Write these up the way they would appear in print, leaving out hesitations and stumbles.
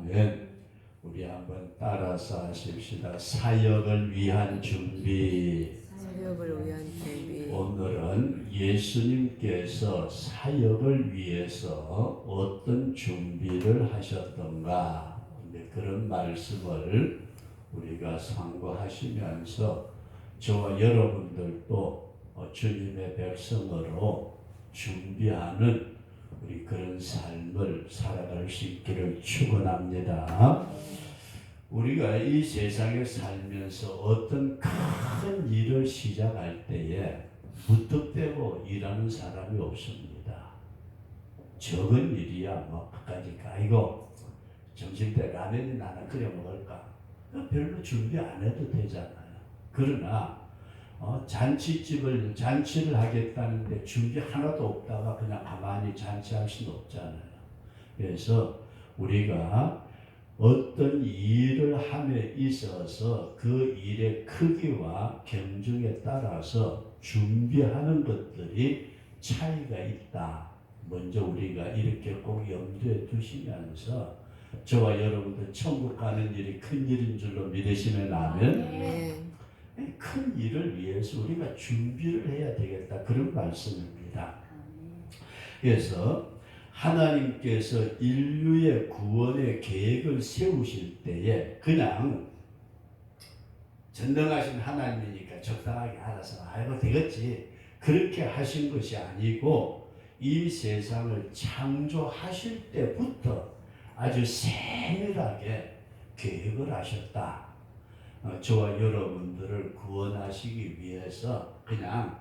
아멘. 우리 한번 따라서 하십시다. 사역을 위한 준비. 사역을 위한 준비. 오늘은 예수님께서 사역을 위해서 어떤 준비를 하셨던가, 그런 말씀을 우리가 상고하시면서 저와 여러분들도 주님의 백성으로 준비하는 우리 그런 삶을 살아갈 수 있기를 축원합니다. 우리가 이 세상에 살면서 어떤 큰 일을 시작할 때에 무턱대고 일하는 사람이 없습니다. 적은 일이야 뭐 그까짓 아이고 점심때 라면이나 하나 끓여 먹을까? 별로 준비 안 해도 되잖아요. 그러나 잔치를 하겠다는데 준비 하나도 없다가 그냥 가만히 잔치할 수는 없잖아요. 그래서 우리가 어떤 일을 함에 있어서 그 일의 크기와 경중에 따라서 준비하는 것들이 차이가 있다. 먼저 우리가 이렇게 꼭 염두에 두시면서 저와 여러분들 천국 가는 일이 큰 일인 줄로 믿으시면 아멘. 큰 일을 위해서 우리가 준비를 해야 되겠다. 그런 말씀입니다. 그래서 하나님께서 인류의 구원의 계획을 세우실 때에 그냥 전능하신 하나님이니까 적당하게 알아서 알고 되겠지 그렇게 하신 것이 아니고 이 세상을 창조하실 때부터 아주 세밀하게 계획을 하셨다. 저와 여러분들을 구원하시기 위해서 그냥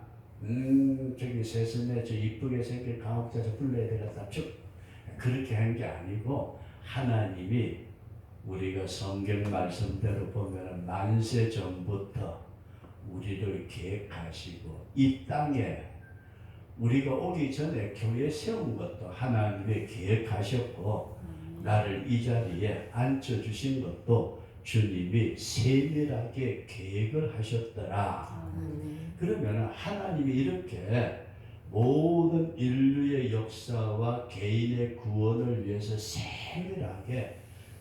저기 세상에 저 이쁘게 생긴 가옥자 저 불러야 되겠다 쭉 그렇게 한 게 아니고 하나님이 우리가 성경 말씀대로 보면 만세 전부터 우리를 계획하시고 이 땅에 우리가 오기 전에 교회 세운 것도 하나님이 계획하셨고 나를 이 자리에 앉혀주신 것도 주님이 세밀하게 계획을 하셨더라. 그러면 하나님이 이렇게 모든 인류의 역사와 개인의 구원을 위해서 세밀하게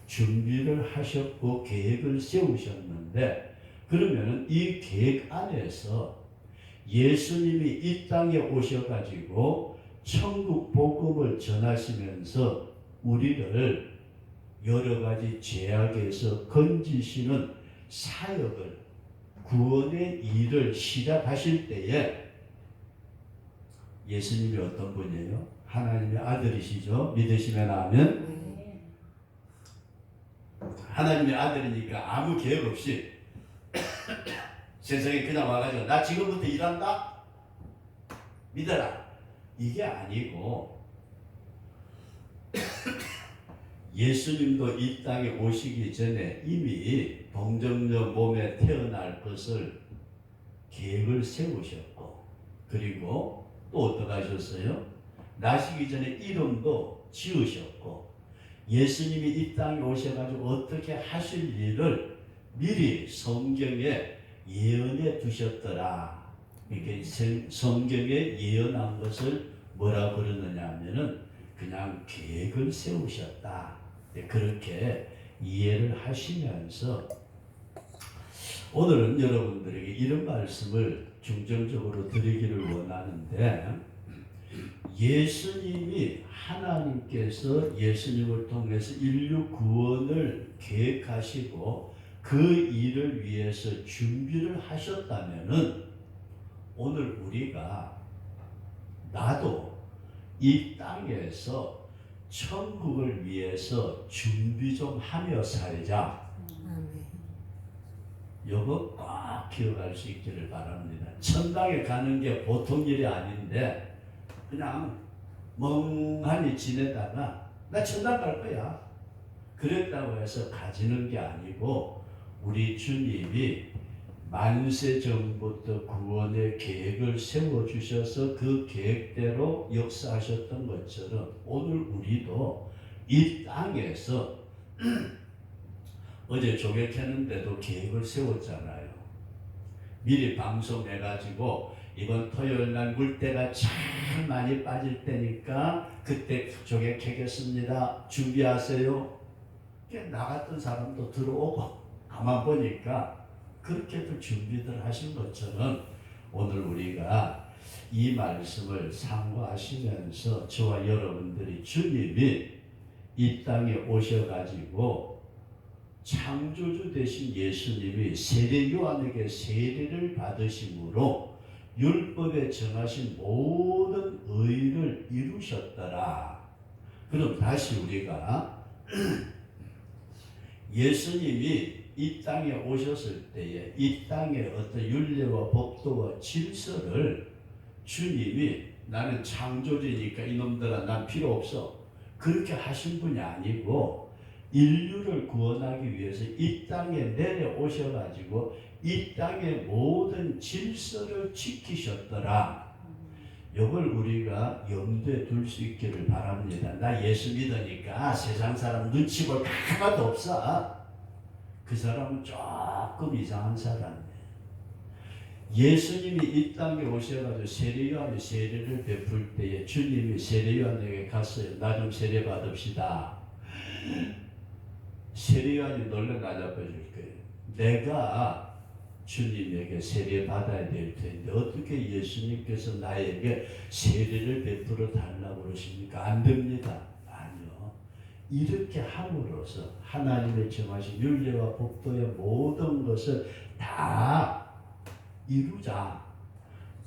준비를 하셨고 계획을 세우셨는데 그러면 이 계획 안에서 예수님이 이 땅에 오셔가지고 천국 복음을 전하시면서 우리를 여러 가지 죄악에서 건지시는 사역을 구원의 일을 시작하실 때에 예수님이 어떤 분이에요? 하나님의 아들이시죠? 믿으시면 아멘. 하나님의 아들이니까 아무 계획 없이 세상에 그냥 와가지고 나 지금부터 일한다? 믿어라. 이게 아니고 예수님도 이 땅에 오시기 전에 이미 동정녀 몸에 태어날 것을 계획을 세우셨고 그리고 또 어떻게 하셨어요? 나시기 전에 이름도 지으셨고 예수님이 이 땅에 오셔가지고 어떻게 하실 일을 미리 성경에 예언해 두셨더라. 이렇게 성경에 예언한 것을 뭐라 그러느냐 하면은 그냥 계획을 세우셨다. 그렇게 이해를 하시면서 오늘은 여러분들에게 이런 말씀을 중점적으로 드리기를 원하는데 예수님이 하나님께서 예수님을 통해서 인류 구원을 계획하시고 그 일을 위해서 준비를 하셨다면은 오늘 우리가 나도 이 땅에서 천국을 위해서 준비 좀 하며 살자. 이거 꼭 기억할 수 있기를 바랍니다. 천당에 가는 게 보통 일이 아닌데 그냥 멍하니 지내다가 나 천당 갈 거야 그랬다고 해서 가지는 게 아니고 우리 주님이 만세 전부터 구원의 계획을 세워주셔서 그 계획대로 역사하셨던 것처럼 오늘 우리도 이 땅에서 어제 조개 캐는데도 계획을 세웠잖아요. 미리 방송해가지고 이번 토요일 날 물때가 참 많이 빠질 때니까 그때 조개 캐겠습니다. 준비하세요. 나갔던 사람도 들어오고 가만 보니까 그렇게도 준비들 하신 것처럼 오늘 우리가 이 말씀을 상고하시면서 저와 여러분들이 주님이 이 땅에 오셔가지고 창조주 되신 예수님이 세례 요한에게 세례를 받으심으로 율법에 정하신 모든 의를 이루셨더라. 그럼 다시 우리가 예수님이 이 땅에 오셨을 때에 이 땅의 어떤 율례와 법도와 질서를 주님이 나는 창조주니까 이놈들아 난 필요 없어 그렇게 하신 분이 아니고 인류를 구원하기 위해서 이 땅에 내려오셔가지고 이 땅의 모든 질서를 지키셨더라. 이걸 우리가 염두에 둘 수 있기를 바랍니다. 나 예수 믿으니까 세상 사람 눈치 볼 하나도 없어. 그 사람은 조금 이상한 사람이에요. 예수님이 이 땅에 오셔가지고 세례요한이 세례를 베풀 때에 주님이 세례요한에게 갔어요. 나 좀 세례 받읍시다. 세례요한이 놀라 나잡아줄 거예요. 내가 주님에게 세례 받아야 될 텐데 어떻게 예수님께서 나에게 세례를 베풀어 달라고 그러십니까? 안 됩니다. 아니요. 이렇게 함으로써 하나님의 정하신 율례와 법도의 모든 것을 다 이루자.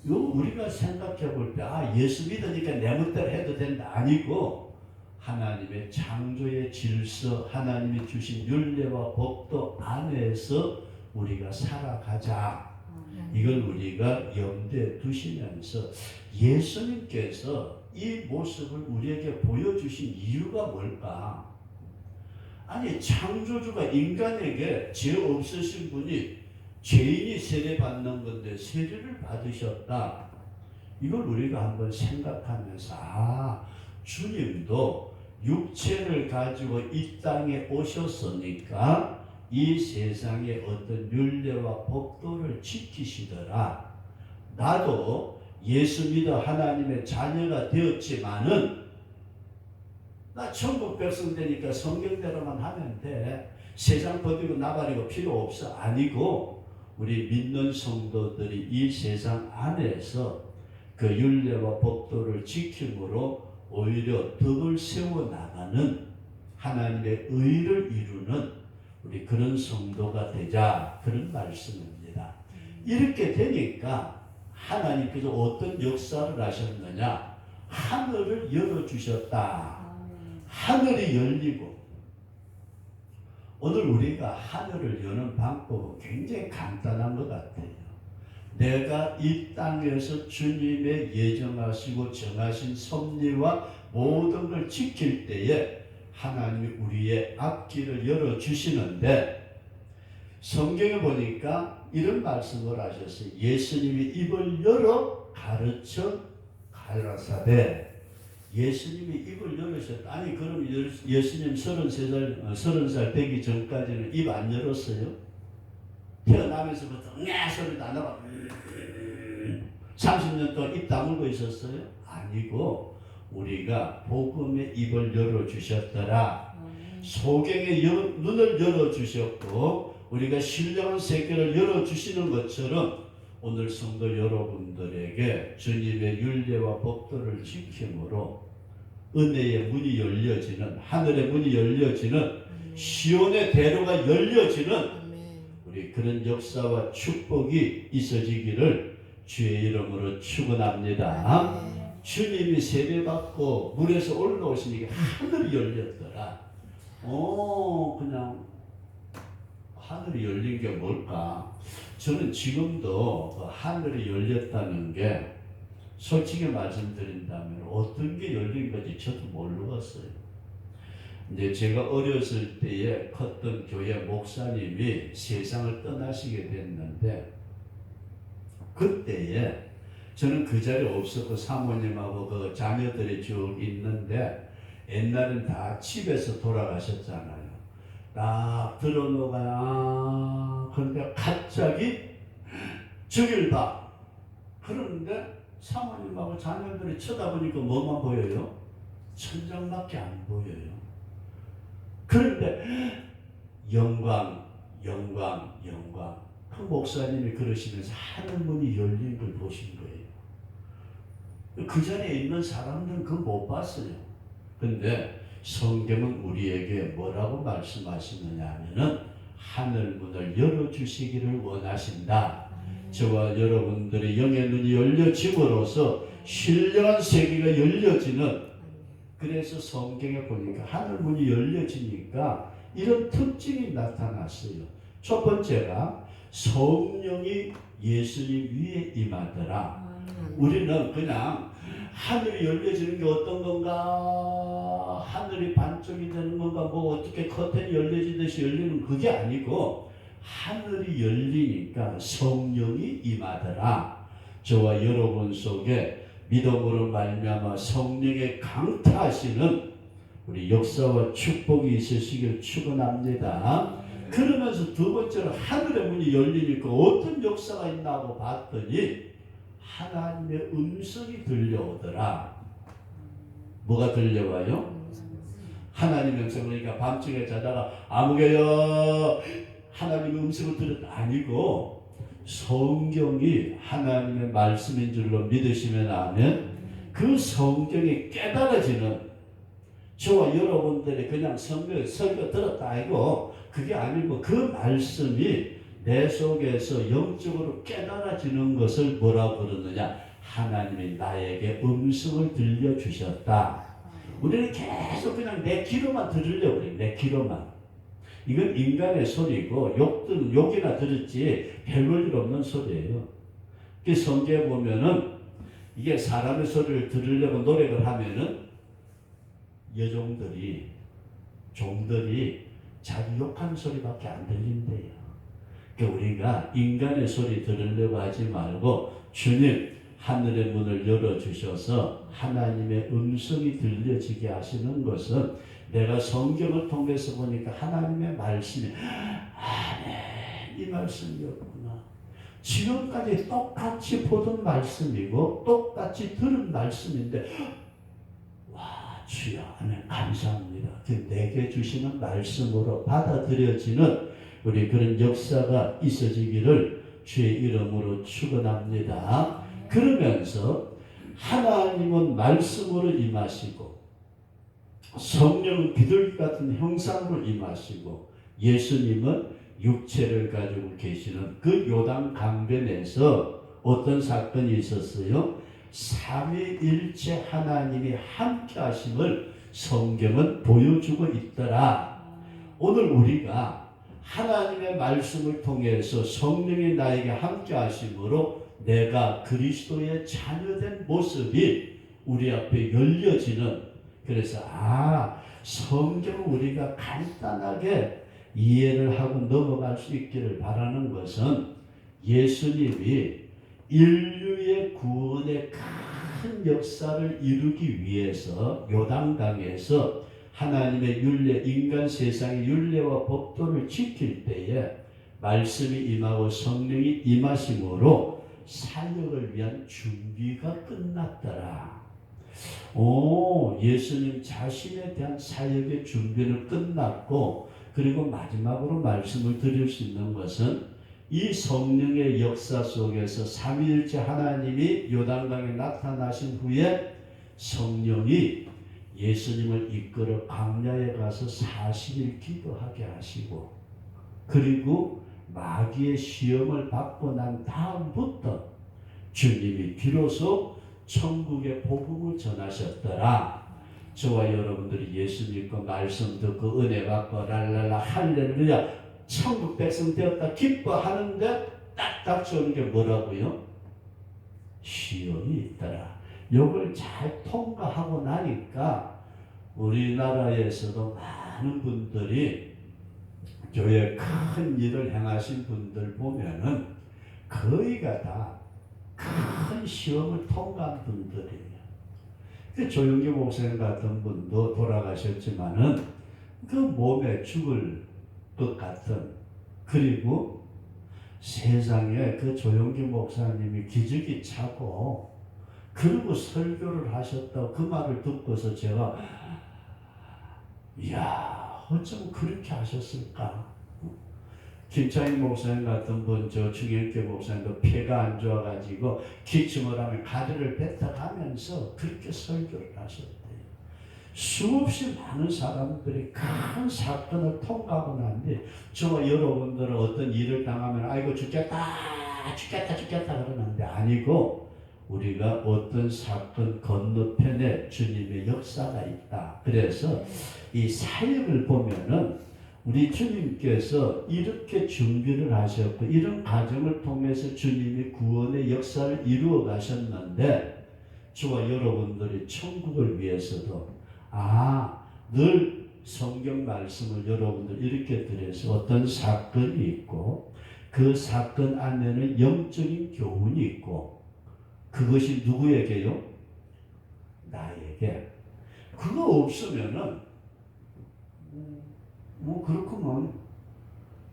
이거 우리가 생각해 볼 때 예수 믿으니까 내 멋대로 해도 된다 아니고 하나님의 창조의 질서 하나님이 주신 율례와 법도 안에서 우리가 살아가자. 이걸 우리가 염두에 두시면서 예수님께서 이 모습을 우리에게 보여주신 이유가 뭘까? 아니 창조주가 인간에게 죄 없으신 분이 죄인이 세례받는 건데 세례를 받으셨다. 이걸 우리가 한번 생각하면서 주님도 육체를 가지고 이 땅에 오셨으니까 이 세상의 어떤 율례와 법도를 지키시더라. 나도 예수 믿어 하나님의 자녀가 되었지만은 나 천국 백성 되니까 성경대로만 하면 돼. 세상 버리고 나발이고 필요 없어. 아니고 우리 믿는 성도들이 이 세상 안에서 그 율례와 법도를 지킴으로 오히려 덕을 세워나가는 하나님의 의를 이루는 우리 그런 성도가 되자 그런 말씀입니다. 이렇게 되니까 하나님께서 어떤 역사를 하셨느냐? 하늘을 열어주셨다. 하늘이 열리고 오늘 우리가 하늘을 여는 방법은 굉장히 간단한 것 같아요. 내가 이 땅에서 주님의 예정하시고 정하신 섭리와 모든 걸 지킬 때에 하나님이 우리의 앞길을 열어주시는데 성경에 보니까 이런 말씀을 하셨어요. 예수님이 입을 열어 가르쳐 가라사대. 예수님이 입을 열으셨다. 아니 그럼 예수님 30살 되기 전까지는 입 안 열었어요? 태어나면서부터 소리도 안 나고 30년 동안 입 다물고 있었어요? 아니고 우리가 복음의 입을 열어주셨더라. 소경의 눈을 열어주셨고 우리가 신령한 세계를 열어주시는 것처럼 오늘 성도 여러분들에게 주님의 율례와 법도를 지킴으로 은혜의 문이 열려지는 하늘의 문이 열려지는 시온의 대로가 열려지는 우리 그런 역사와 축복이 있어지기를 주의 이름으로 축원합니다. 주님이 세례받고 물에서 올라오시니까 하늘이 열렸더라. 그냥 하늘이 열린 게 뭘까? 저는 지금도 하늘이 열렸다는 게 솔직히 말씀드린다면 어떤 게 열린 건지 저도 모르겠어요. 이제 제가 어렸을 때에 컸던 교회 목사님이 세상을 떠나시게 됐는데 그때에 저는 그 자리에 없었고 사모님하고 그 자녀들이 쭉 있는데 옛날엔 다 집에서 돌아가셨잖아요. 딱 들어놓아야 그런데 갑자기 저길 봐. 그런데 사모님하고 자녀들이 쳐다보니까 뭐만 보여요? 천장밖에 안 보여요. 그런데 영광, 영광, 영광. 그 목사님이 그러시면서 하늘문이 열린 걸 보신 거예요. 그 자리에 있는 사람들은 그거 못 봤어요. 근데 성경은 우리에게 뭐라고 말씀하시느냐 하면은 하늘문을 열어주시기를 원하신다. 저와 여러분들의 영의 눈이 열려짐으로써 신령한 세계가 열려지는, 그래서 성경에 보니까 하늘문이 열려지니까 이런 특징이 나타났어요. 첫 번째가 성령이 예수님 위에 임하더라. 우리는 그냥 하늘이 열려지는 게 어떤 건가, 하늘이 반쪽이 되는 건가, 뭐 어떻게 커튼이 열려지듯이 열리는 그게 아니고 하늘이 열리니까 성령이 임하더라. 저와 여러분 속에 믿음으로 말미암아 성령의 강타하시는 우리 역사와 축복이 있으시길 축원합니다. 그러면서 두 번째로 하늘의 문이 열리니까 어떤 역사가 있나 하고 봤더니 하나님의 음성이 들려오더라. 뭐가 들려와요? 하나님의 음성. 그러니까 밤중에 자다가 아무개여 하나님의 음성을 들었다 아니고 성경이 하나님의 말씀인 줄로 믿으시면 아멘. 그 성경이 깨달아지는, 저와 여러분들이 그냥 설교 들었다 아니고 그게 아니고 그 말씀이 내 속에서 영적으로 깨달아지는 것을 뭐라고 그러느냐, 하나님이 나에게 음성을 들려주셨다. 우리는 계속 그냥 내 귀로만 들으려고 그래요. 내 귀로만. 이건 인간의 소리고 욕이나 들었지 별 볼 일 없는 소리예요. 그 성경에 보면은 이게 사람의 소리를 들으려고 노력을 하면은 종들이 자기 욕하는 소리밖에 안 들린대요. 그러니까 우리가 인간의 소리 들으려고 하지 말고 주님 하늘의 문을 열어주셔서 하나님의 음성이 들려지게 하시는 것은, 내가 성경을 통해서 보니까 하나님의 말씀이 아멘, 이 말씀이었구나. 지금까지 똑같이 보던 말씀이고 똑같이 들은 말씀인데 와 주여 아멘 감사합니다. 내게 주시는 말씀으로 받아들여지는 우리 그런 역사가 있어지기를 주의 이름으로 축원합니다. 그러면서 하나님은 말씀으로 임하시고 성령은 비둘기 같은 형상으로 임하시고 예수님은 육체를 가지고 계시는 그 요단 강변에서 어떤 사건이 있었어요? 삼위일체 하나님이 함께 하심을 성경은 보여주고 있더라. 오늘 우리가 하나님의 말씀을 통해서 성령이 나에게 함께 하심으로 내가 그리스도의 자녀된 모습이 우리 앞에 열려지는, 그래서 성경을 우리가 간단하게 이해를 하고 넘어갈 수 있기를 바라는 것은 예수님이 인류의 구원의 큰 역사를 이루기 위해서 요단강에서 하나님의 율례, 인간 세상의 율례와 법도를 지킬 때에 말씀이 임하고 성령이 임하심으로 사역을 위한 준비가 끝났더라. 예수님 자신에 대한 사역의 준비는 끝났고, 그리고 마지막으로 말씀을 드릴 수 있는 것은 이 성령의 역사 속에서 삼위일체 하나님이 요단강에 나타나신 후에 성령이 예수님을 이끌어 광야에 가서 40일 기도하게 하시고, 그리고 마귀의 시험을 받고 난 다음부터 주님이 비로소 천국의 복음을 전하셨더라. 저와 여러분들이 예수 믿고 말씀 듣고 은혜 받고 랄랄라 할렐루야 천국 백성 되었다 기뻐하는데 딱 닥쳐오는 게 뭐라고요? 시험이 있더라. 이걸 잘 통과하고 나니까 우리나라에서도 많은 분들이 교회 큰 일을 행하신 분들 보면은 거의가 다 큰 시험을 통과한 분들이에요. 그 조영기 목사님 같은 분도 돌아가셨지만은 그 몸에 죽을 것 같은, 그리고 세상에 그 조영기 목사님이 기저귀 차고 그리고 설교를 하셨다고 그 말을 듣고서 제가 이야 어쩜 그렇게 하셨을까? 김창인 목사님 같은 분, 저 중형교 목사님도 폐가 안 좋아가지고 기침을 하면 가래를 뱉어가면서 그렇게 설교를 하셨대요. 수없이 많은 사람들이 큰 사건을 통과하고 난 뒤 저와 여러분들은 어떤 일을 당하면 아이고 죽겠다 그러는데 아니고 우리가 어떤 사건 건너편에 주님의 역사가 있다. 그래서 이 사역을 보면은 우리 주님께서 이렇게 준비를 하셨고 이런 과정을 통해서 주님이 구원의 역사를 이루어 가셨는데 저와 여러분들이 천국을 위해서도 늘 성경 말씀을 여러분들 이렇게 들어서 어떤 사건이 있고 그 사건 안에는 영적인 교훈이 있고 그것이 누구에게요? 나에게. 그거 없으면은 그렇구먼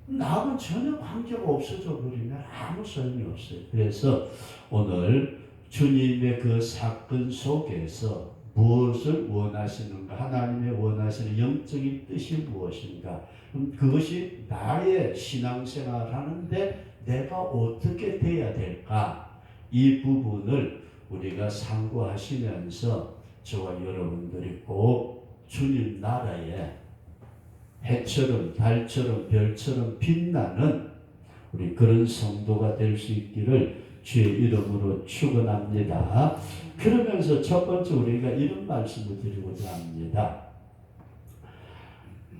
나하고는 전혀 관계가 없어져 버리면 아무 소용이 없어요. 그래서 오늘 주님의 그 사건 속에서 무엇을 원하시는가? 하나님의 원하시는 영적인 뜻이 무엇인가? 그것이 나의 신앙생활 하는데 내가 어떻게 돼야 될까? 이 부분을 우리가 상고하시면서 저와 여러분들이 꼭 주님 나라에 해처럼 달처럼 별처럼 빛나는 우리 그런 성도가 될 수 있기를 주의 이름으로 축원합니다. 그러면서 첫 번째 우리가 이런 말씀을 드리고자 합니다.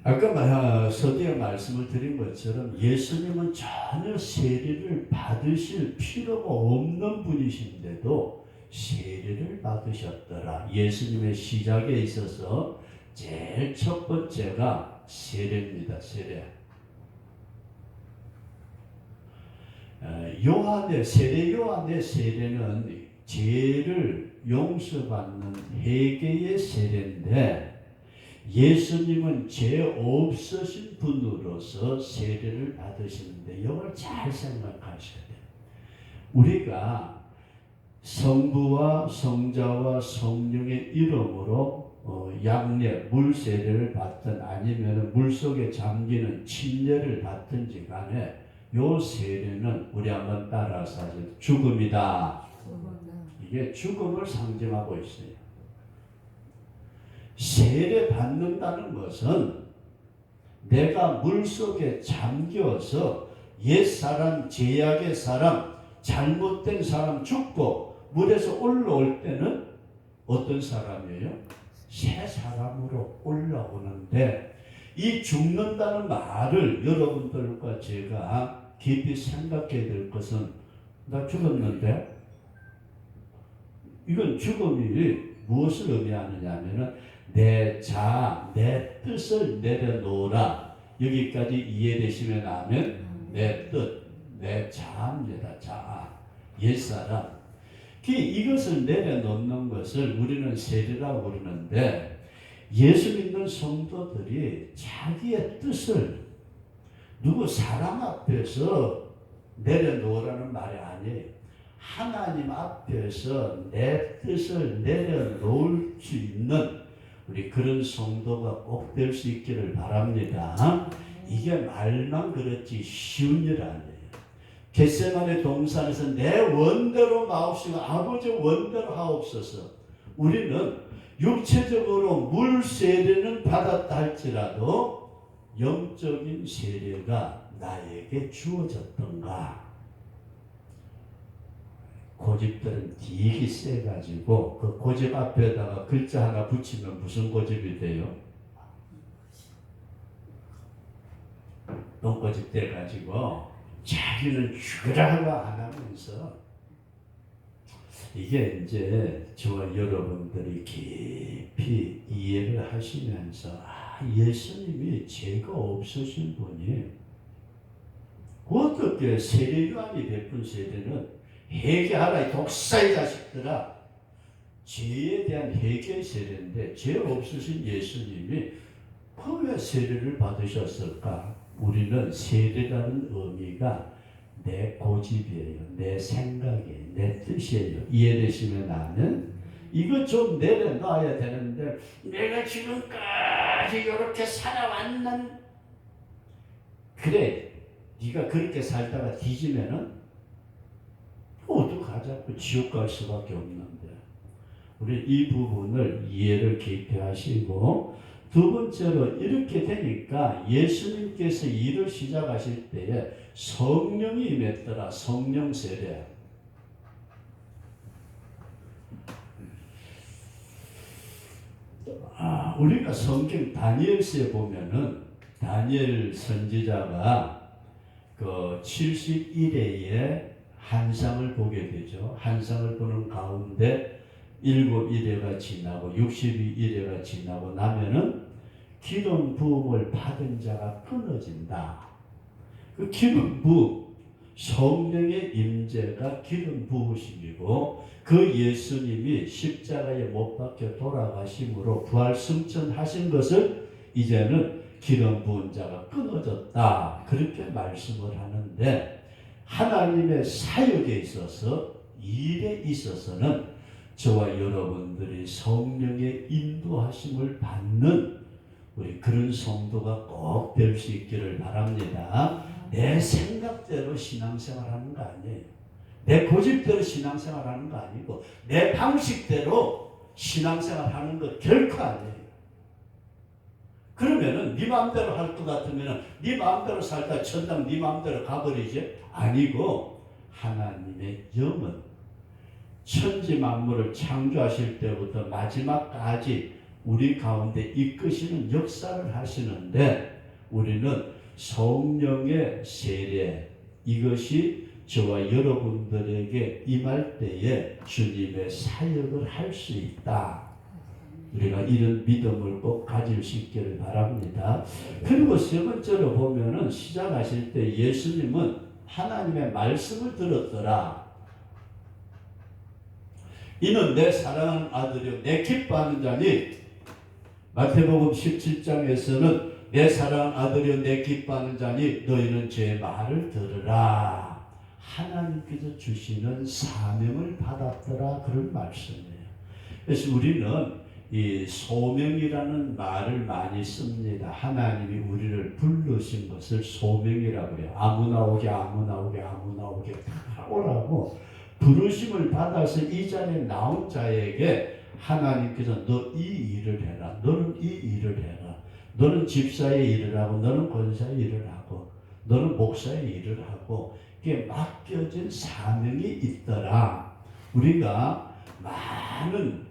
아까 서두에 말씀을 드린 것처럼 예수님은 전혀 세례를 받으실 필요가 없는 분이신데도 세례를 받으셨더라. 예수님의 시작에 있어서 제일 첫 번째가 세례입니다. 세례. 세례 요한의 세례는 죄를 용서받는 회개의 세례인데 예수님은 죄 없으신 분으로서 세례를 받으시는데 이걸 잘 생각하셔야 돼요. 우리가 성부와 성자와 성령의 이름으로 양례, 물세례를 받든 아니면 물속에 잠기는 침례를 받든지 간에 요 세례는 우리 한번 따라서 하세요. 죽음이다. 이게 죽음을 상징하고 있어요. 세례 받는다는 것은 내가 물속에 잠겨서 옛사람, 죄악의 사람, 잘못된 사람 죽고 물에서 올라올 때는 어떤 사람이에요? 새 사람으로 올라오는데 이 죽는다는 말을 여러분들과 제가 깊이 생각해야 될 것은 나 죽었는데 이건 죽음이 무엇을 의미하느냐 하면은 내 뜻을 내려놓으라. 여기까지 이해되시면 아멘. 내 뜻, 내 자입니다. 자, 옛사람. 이것을 내려놓는 것을 우리는 세례라고 부르는데 예수 믿는 성도들이 자기의 뜻을 누구 사람 앞에서 내려놓으라는 말이 아니에요. 하나님 앞에서 내 뜻을 내려놓을 수 있는 우리 그런 성도가 꼭 될 수 있기를 바랍니다. 이게 말만 그렇지 쉬운 일 아니에요. 겟세마네 동산에서 내 원대로 마옵시고 아버지 원대로 하옵소서. 우리는 육체적으로 물 세례는 받았다 할지라도 영적인 세례가 나에게 주어졌던가? 고집들은 되게 세가지고 그 고집 앞에다가 글자 하나 붙이면 무슨 고집이 돼요? 똥고집 돼가지고 자기는 죽으라고 안 하면서 이게 이제 저와 여러분들이 깊이 이해를 하시면서 예수님이 죄가 없으신 분이 어떻게 세례요한이 베푼 세례는 회개하라 이 독사의 자식들아 죄에 대한 회개 세례인데 죄 없으신 예수님이 왜 세례를 받으셨을까? 우리는 세례라는 의미가 내 고집이에요. 내 생각이에요. 내 뜻이에요. 이해되시면 나는 이거 좀 내려놔야 되는데 내가 지금까지 지금까지 이렇게 살아왔는 그래 네가 그렇게 살다가 뒤지면은 어떡하자고 지옥 갈 수밖에 없는데 우리 이 부분을 이해를 깊이 하시고 두 번째로 이렇게 되니까 예수님께서 일을 시작하실 때에 성령이 임했더라. 성령 세례. 우리가 성경 다니엘서에 보면은 다니엘 선지자가 그 70일에의 한상을 보게 되죠. 한상을 보는 가운데 7일회가 지나고 62일회가 지나고 나면은 기름 부음을 받은 자가 끊어진다. 그 기름 부음, 성령의 임재가 기름 부으심이고 그 예수님이 십자가에 못 박혀 돌아가심으로 부활 승천하신 것을 이제는 기름 부은 자가 끊어졌다. 그렇게 말씀을 하는데 하나님의 사역에 있어서 일에 있어서는 저와 여러분들이 성령의 인도하심을 받는 우리 그런 성도가 꼭 될 수 있기를 바랍니다. 내 생각대로 신앙생활하는 거 아니에요. 내 고집대로 신앙생활하는 거 아니고 내 방식대로 신앙생활하는 거 결코 아니에요. 그러면은 네 마음대로 할 것 같으면은 네 마음대로 살다 천당 네 마음대로 가버리지 아니고 하나님의 영은 천지 만물을 창조하실 때부터 마지막까지 우리 가운데 이끄시는 역사를 하시는데 우리는 성령의 세례 이것이 저와 여러분들에게 임할 때에 주님의 사역을 할 수 있다. 우리가 이런 믿음을 꼭 가질 수 있기를 바랍니다. 그리고 세 번째로 보면은 시작하실 때 예수님은 하나님의 말씀을 들었더라. 이는 내 사랑하는 아들이요 내 기뻐하는 자니 마태복음 17장에서는 내 사랑하는 아들이요 내 기뻐하는 자니 너희는 제 말을 들으라. 하나님께서 주시는 사명을 받았더라 그런 말씀이에요. 그래서 우리는 이 소명이라는 말을 많이 씁니다. 하나님이 우리를 부르신 것을 소명이라고 해요. 아무나 오게 아무나 오게 아무나 오게 다 오라고 부르심을 받아서 이 자리에 나온 자에게 하나님께서 너 이 일을 해라. 너는 이 일을 해라. 너는 집사의 일을 하고 너는 권사의 일을 하고 너는 목사의 일을 하고 이게 맡겨진 사명이 있더라. 우리가 많은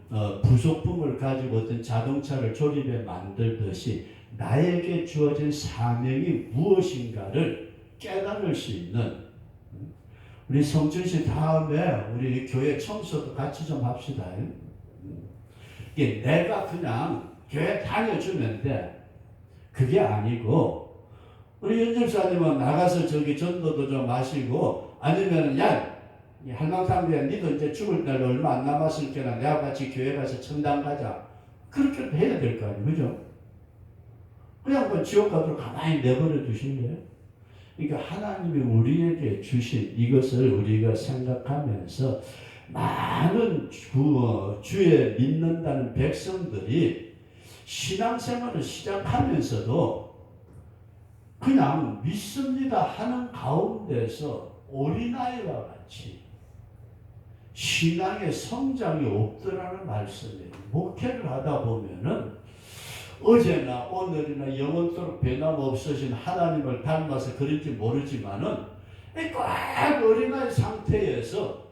부속품을 가지고 어떤 자동차를 조립해 만들듯이 나에게 주어진 사명이 무엇인가를 깨달을 수 있는 우리 성춘씨 다음에 우리 교회 청소도 같이 좀 합시다. 이게 내가 그냥 교회 다녀주면 돼. 그게 아니고 우리 윤집사님은 나가서 저기 전도도 좀 하시고 아니면 야 할망탕교회 니도 이제 죽을 날 얼마 안 남았을 게나 내가 같이 교회 가서 천당 가자. 그렇게 해야 될 거 아니에요. 그죠? 그냥 뭐 지옥 가도록 가만히 내버려 두실래요? 그러니까 하나님이 우리에게 주신 이것을 우리가 생각하면서 많은 주에 믿는다는 백성들이 신앙생활을 시작하면서도 그냥 믿습니다 하는 가운데서 어린아이와 같이 신앙의 성장이 없더라는 말씀이에요. 목회를 하다 보면은 어제나 오늘이나 영원토록 변함없으신 하나님을 닮아서 그런지 모르지만은 꽉 어린아이 상태에서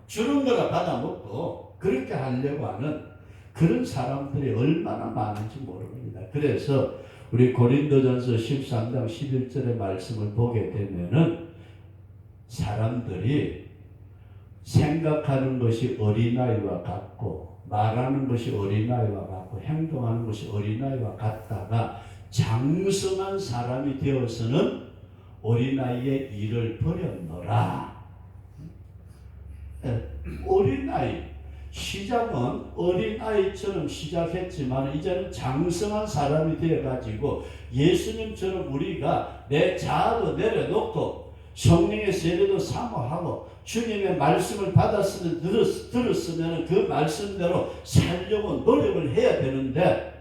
주는 거라 받아먹고 그렇게 하려고 하는 그런 사람들이 얼마나 많은지 모릅니다. 그래서 우리 고린도전서 13장 11절의 말씀을 보게 되면은 사람들이 생각하는 것이 어린아이와 같고 말하는 것이 어린아이와 같고 행동하는 것이 어린아이와 같다가 장성한 사람이 되어서는 어린아이의 일을 버렸노라. 어린아이 시작은 어린아이처럼 시작했지만 이제는 장성한 사람이 되어가지고 예수님처럼 우리가 내 자아도 내려놓고 성령의 세례도 사모하고 주님의 말씀을 받았으면 들었으면 그 말씀대로 살려고 노력을 해야 되는데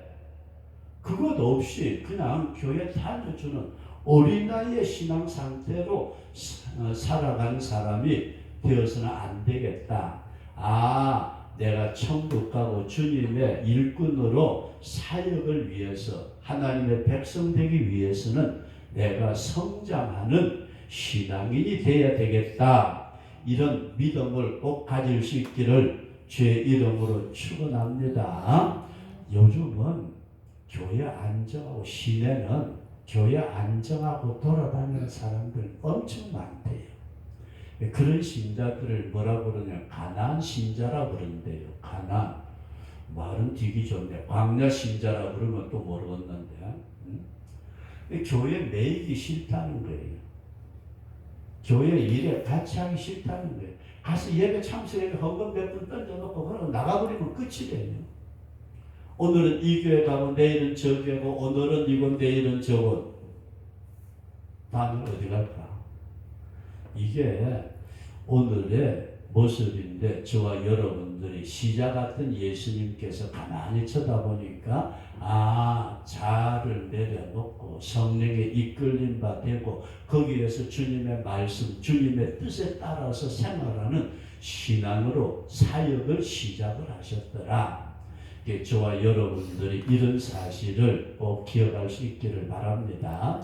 그것 없이 그냥 교회 다녀주는 어린아이의 신앙 상태로 살아가는 사람이 되어서는 안 되겠다. 내가 천국 가고 주님의 일꾼으로 사역을 위해서 하나님의 백성 되기 위해서는 내가 성장하는 신앙인이 되어야 되겠다. 이런 믿음을 꼭 가질 수 있기를 주의 이름으로 축원합니다. 요즘은 교회 안정하고 시내는 교회 안정하고 돌아다니는 사람들 엄청 많대요. 그런 신자들을 뭐라 그러냐, 가난 신자라 그러는데요. 가난 말은 되게 좋네. 광야 신자라 그러면 또 모르겠는데, 교회 매이기 싫다는 거예요. 교회 일에 같이 하기 싫다는 거예요. 가서 예배 참석해 헌금 몇 분 던져놓고 그러고 나가버리면 끝이래요. 오늘은 이 교회 가고 내일은 저 교회고 오늘은 이건 내일은 저건. 다음은 어디 갈까? 이게 오늘의 모습인데 저와 여러분들이 시자 같은 예수님께서 가만히 쳐다보니까 자를 내려놓고 성령의 이끌림 바 되고 거기에서 주님의 말씀, 주님의 뜻에 따라서 생활하는 신앙으로 사역을 시작을 하셨더라. 저와 여러분들이 이런 사실을 꼭 기억할 수 있기를 바랍니다.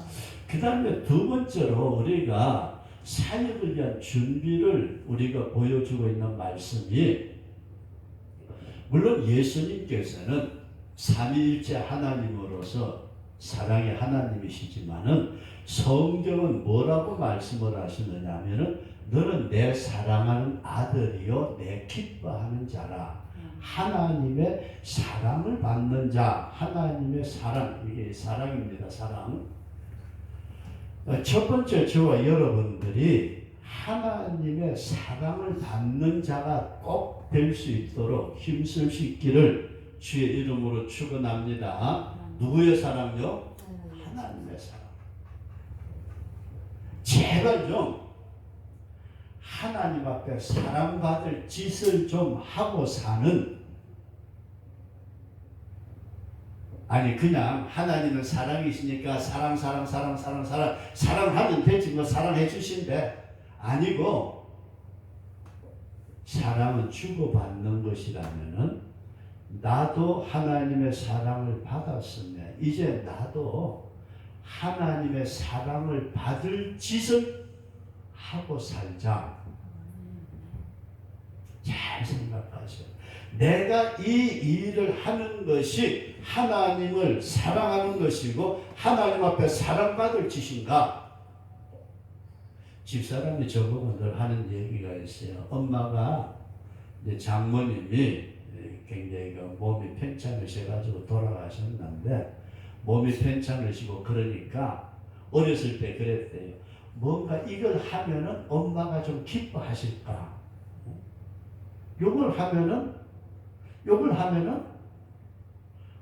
그 다음에 두 번째로 우리가 사역을 위한 준비를 우리가 보여주고 있는 말씀이, 물론 예수님께서는 삼위일체 하나님으로서 사랑의 하나님이시지만은 성경은 뭐라고 말씀을 하시느냐 하면은 너는 내 사랑하는 아들이요 내 기뻐하는 자라. 하나님의 사랑을 받는 자, 하나님의 사랑, 이게 사랑입니다. 사랑. 첫 번째, 저와 여러분들이 하나님의 사랑을 받는 자가 꼭 될 수 있도록 힘쓸 수 있기를 주의 이름으로 축원합니다. 누구의 사랑요? 하나님의 사랑. 제발 좀 하나님 앞에 사랑받을 짓을 좀 하고 사는, 아니 그냥 하나님은 사랑이시니까 사랑하면 되지 뭐 사랑해 주신대, 아니고 사랑은 주고받는 것이라면은 나도 하나님의 사랑을 받았으면 이제 나도 하나님의 사랑을 받을 짓을 하고 살자. 잘 생각하세요. 내가 이 일을 하는 것이 하나님을 사랑하는 것이고 하나님 앞에 사랑받을 짓인가? 집사람이 저보고 늘 하는 얘기가 있어요. 엄마가 이제 장모님이 굉장히 몸이 편찮으셔가지고 돌아가셨는데, 몸이 편찮으시고 그러니까 어렸을 때 그랬대요. 뭔가 이걸 하면은 엄마가 좀 기뻐하실까? 욕을 하면은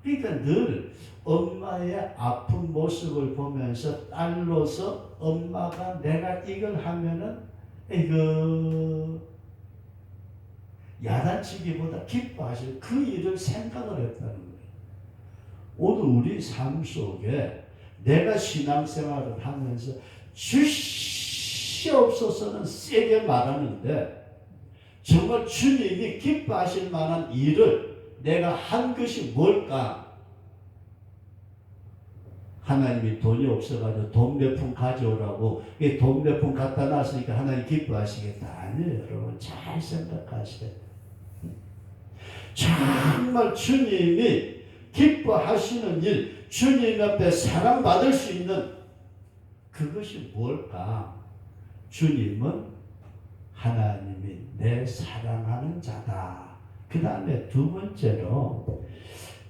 그러니까 늘 엄마의 아픈 모습을 보면서 딸로서 엄마가 내가 이걸 하면은 이거 야단치기보다 기뻐하실 그 일을 생각을 했다는 거예요. 오늘 우리 삶 속에 내가 신앙생활을 하면서 주시옵소서는 세게 말하는데 정말 주님이 기뻐하실 만한 일을 내가 한 것이 뭘까? 하나님이 돈이 없어가지고 돈 몇 푼 가져오라고 돈 몇 푼 갖다 놨으니까 하나님 기뻐하시겠다. 아니에요. 여러분 잘 생각하셔야 돼요. 정말 주님이 기뻐하시는 일, 주님 앞에 사랑받을 수 있는 그것이 뭘까? 주님은 하나님이 내 사랑하는 자다. 그 다음에 두 번째로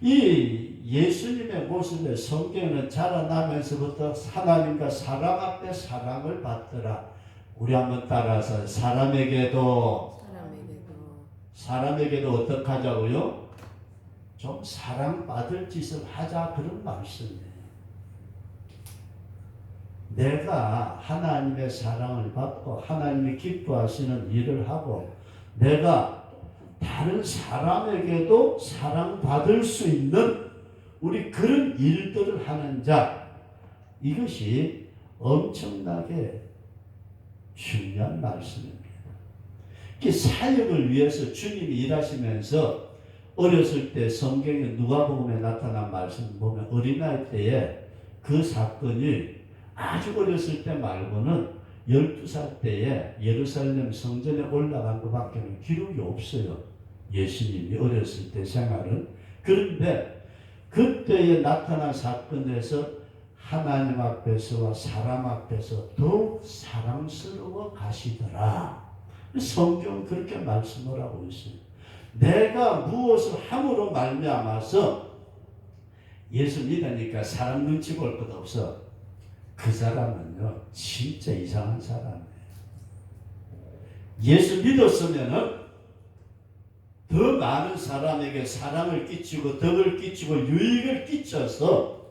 이 예수님의 모습에 성경은 자라나면서부터 하나님과 사람 앞에 사랑을 받더라. 우리 한번 따라서 사람에게도 어떻게 하자고요? 좀 사랑받을 짓을 하자, 그런 말씀이에요. 내가 하나님의 사랑을 받고 하나님이 기뻐하시는 일을 하고 내가 다른 사람에게도 사랑받을 수 있는 우리 그런 일들을 하는 자, 이것이 엄청나게 중요한 말씀입니다. 이 사역을 위해서 주님이 일하시면서 어렸을 때 성경에 누가복음에 나타난 말씀 보면 어린아이 때에 그 사건이 아주 어렸을 때 말고는 12살 때에 예루살렘 성전에 올라간 것밖에 기록이 없어요. 예수님이 어렸을 때 생활은. 그런데 그때에 나타난 사건에서 하나님 앞에서와 사람 앞에서 더욱 사랑스러워 가시더라. 성경은 그렇게 말씀을 하고 있어요. 내가 무엇을 함으로 말미암아서 예수 믿으니까 사람 눈치 볼 것 없어. 그 사람은요 진짜 이상한 사람이에요. 예수 믿었으면은 더 많은 사람에게 사랑을 끼치고 덕을 끼치고 유익을 끼쳐서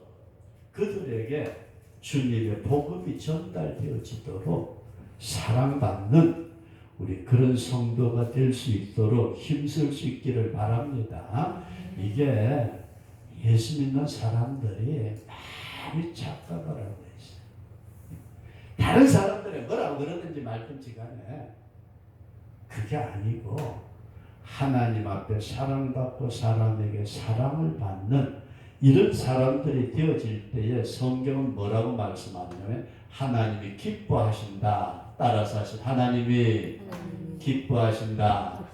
그들에게 주님의 복음이 전달되어지도록 사랑받는 우리 그런 성도가 될 수 있도록 힘쓸 수 있기를 바랍니다. 이게 예수 믿는 사람들이 많이 착각을 하고 있어요. 다른 사람들이 뭐라고 그러는지 말든지 간에 그게 아니고 하나님 앞에 사랑받고 사람에게 사랑을 받는 이런 사람들이 되어질 때에 성경은 뭐라고 말씀하냐면 하나님이 기뻐하신다. 따라서 하신 하나님이 기뻐하신다.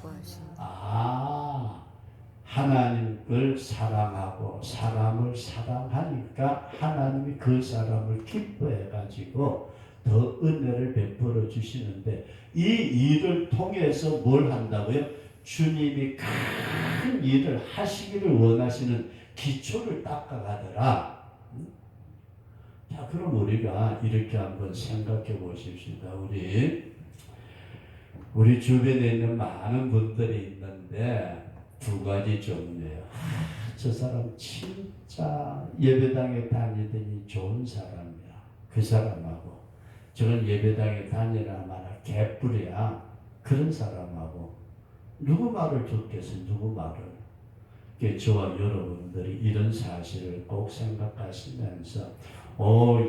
하나님을 사랑하고 사람을 사랑하니까 하나님이 그 사람을 기뻐해 가지고 더 은혜를 베풀어 주시는데 이 일을 통해서 뭘 한다고요? 주님이 큰 일을 하시기를 원하시는 기초를 닦아가더라. 자, 그럼 우리가 이렇게 한번 생각해 보십시다. 우리 주변에 있는 많은 분들이 있는데 두 가지 종류예요. 저 사람 진짜 예배당에 다니더니 좋은 사람이야. 그 사람하고 저런 예배당에 다니라 마나 개뿔이야. 그런 사람하고 누구 말을 듣겠어요? 누구 말을? 저와 여러분들이 이런 사실을 꼭 생각하시면서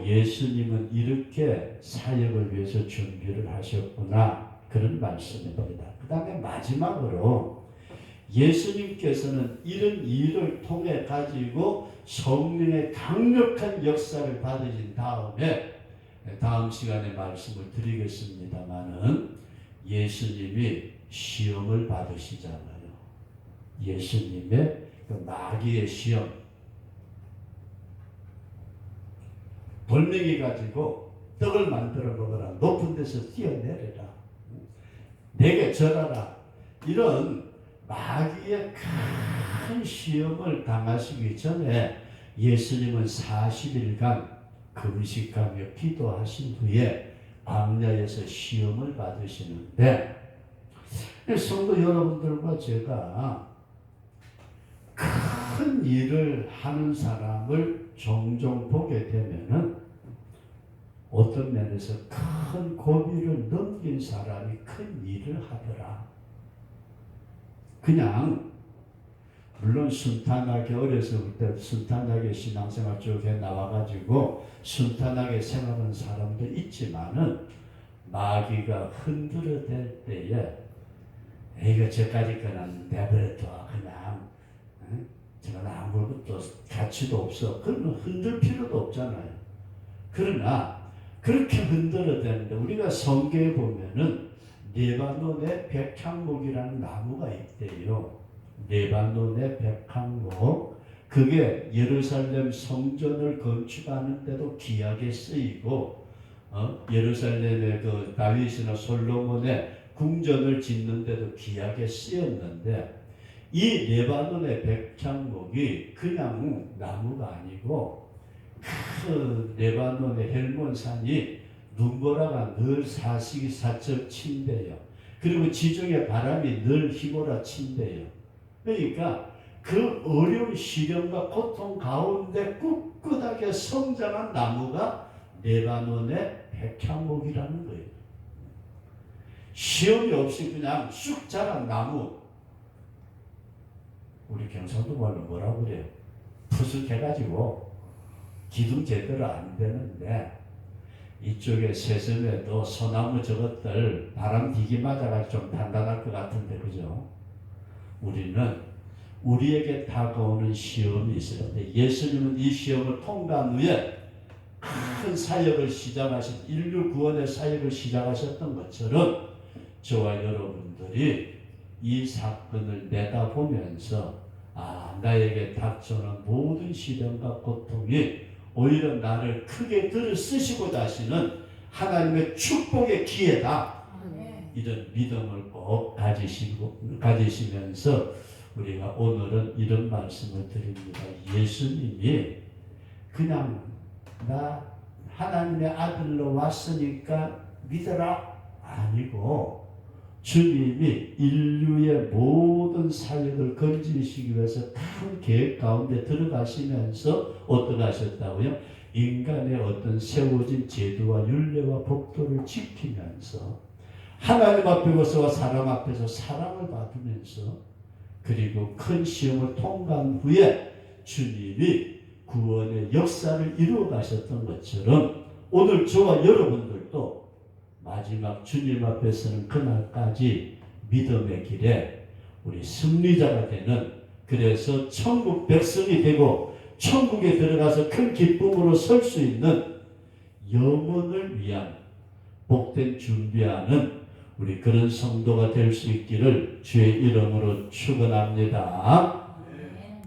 예수님은 이렇게 사역을 위해서 준비를 하셨구나. 그런 말씀입니다. 그 다음에 마지막으로 예수님께서는 이런 일을 통해 가지고 성령의 강력한 역사를 받으신 다음에 다음 시간에 말씀을 드리겠습니다마는 예수님이 시험을 받으시잖아요. 예수님의 그 마귀의 시험. 돌멩이 가지고 떡을 만들어 먹어라. 높은 데서 뛰어내려라. 내게 절하라. 이런 마귀의 큰 시험을 당하시기 전에 예수님은 40일간 금식하며 기도하신 후에 광야에서 시험을 받으시는데 성도 여러분들과 제가 큰 일을 하는 사람을 종종 보게 되면은 어떤 면에서 큰 고비를 넘긴 사람이 큰 일을 하더라. 그냥 물론 순탄하게 어려서부터 순탄하게 신앙생활 쪽에 나와가지고 순탄하게 생활하는 사람도 있지만은 마귀가 흔들어댈 때에 이거 저까지 거는 내버려둬 그냥 저건 아무것도 가치도 없어. 그러면 흔들 필요도 없잖아요. 그러나 그렇게 흔들어대는데 우리가 성경에 보면은 레바논의 백향목이라는 나무가 있대요. 레바논의 백향목. 그게 예루살렘 성전을 건축하는 데도 귀하게 쓰이고 예루살렘의 그 다윗이나 솔로몬의 궁전을 짓는 데도 귀하게 쓰였는데 이 레바논의 백향목이 그냥 나무가 아니고 그 레바논의 헬몬산이 눈보라가 늘 사시사철 친대요. 그리고 지중해 바람이 늘 휘몰아 친대요. 그러니까 그 어려운 시련과 고통 가운데 꿋꿋하게 성장한 나무가 레바논의 백향목이라는 거예요. 시험이 없이 그냥 쑥 자란 나무. 우리 경상도 말로 뭐라고 그래요? 푸석해가지고 기둥 제대로 안 되는데 이쪽에 새섬에도 소나무 저것들 바람 디기 맞아가지고 좀 단단할 것 같은데 그죠? 우리는 우리에게 다가오는 시험이 있어요. 예수님은 이 시험을 통과한 후에 큰 사역을 시작하신 인류 구원의 사역을 시작하셨던 것처럼 저와 여러분들이 이 사건을 내다보면서 나에게 닥쳐오는 모든 시련과 고통이 오히려 나를 크게 들어 쓰시고자 하시는 하나님의 축복의 기회다. 이런 믿음을 꼭 가지시면서 우리가 오늘은 이런 말씀을 드립니다. 예수님이 그냥 나 하나님의 아들로 왔으니까 믿어라 아니고 주님이 인류의 모든 사역을 건지시기 위해서 큰 계획 가운데 들어가시면서 어떻게 하셨다고요? 인간의 어떤 세워진 제도와 율례와 법도를 지키면서 하나님 앞에서와 사람 앞에서 사랑을 받으면서 그리고 큰 시험을 통과한 후에 주님이 구원의 역사를 이루어 가셨던 것처럼 오늘 저와 여러분들도 마지막 주님 앞에 서는 그날까지 믿음의 길에 우리 승리자가 되는, 그래서 천국 백성이 되고 천국에 들어가서 큰 기쁨으로 설 수 있는 영혼을 위한 복된 준비하는 우리 그런 성도가 될 수 있기를 주의 이름으로 축원합니다.